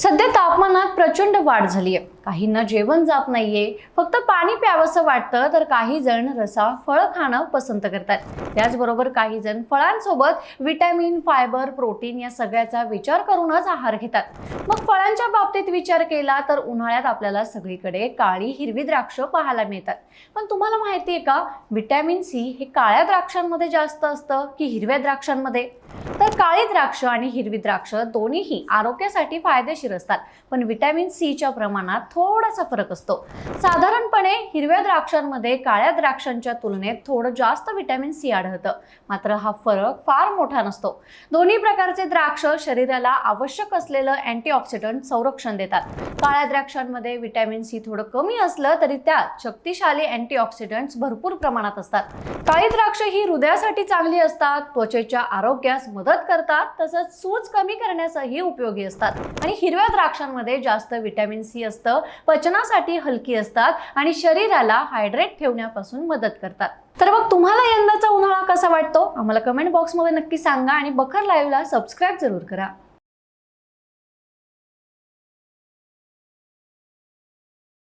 सध्या तापमानात प्रचंड वाढ झाली आहे. काहींना जेवण जात नाहीये, फक्त पाणी प्यावंसं वाटतं, तर काही जण रसाळ फळं खाणं पसंत करतात. त्याचबरोबर काही जण फळांसोबत विटॅमिन, फायबर, प्रोटीन या सगळ्याचा विचार करूनच आहार घेतात. मग फळांच्या बाबतीत विचार केला तर उन्हाळ्यात आपल्याला सगळीकडे काळी हिरवी द्राक्ष पाहायला मिळतात. पण तुम्हाला माहिती आहे का, विटॅमिन सी हे काळ्या द्राक्षांमध्ये जास्त असतं की हिरव्या द्राक्षांमध्ये? तर काळी द्राक्ष आणि हिरवी द्राक्ष दोन्हीही आरोग्यासाठी फायदेशीर असतात, पण विटॅमिन सी च्या प्रमाणात थोडासा फरक असतो. साधारणपणे हिरव्या द्राक्षांमध्ये काळ्या द्राक्षांच्या तुलनेत थोडं जास्त विटॅमिन सी आढळतं, मात्र हा फरक फार मोठा नसतो. दोन्ही प्रकारचे द्राक्ष शरीराला आवश्यक असलेलं अँटीऑक्सिडंट संरक्षण देतात. काळ्या द्राक्षांमध्ये विटॅमिन सी थोडं कमी असलं तरी त्यात शक्तिशाली अँटीऑक्सिडंट्स भरपूर प्रमाणात असतात. काळी द्राक्ष ही हृदयासाठी चांगली असतात, त्वचेच्या आरोग्यास मदत करतात, तसंच सूज कमी करण्यासही उपयोगी असतात. आणि हिरव्या द्राक्षांमध्ये जास्त विटॅमिन सी असतं, पचनासाठी हलकी असतात आणि शरीराला हायड्रेट ठेवण्यापासून मदत करतात. तर मग तुम्हाला यंदाचा उन्हाळा कसा वाटतो? आम्हाला कमेंट बॉक्समध्ये नक्की सांगा आणि बखर लाईव्हला सबस्क्राईब जरूर करा.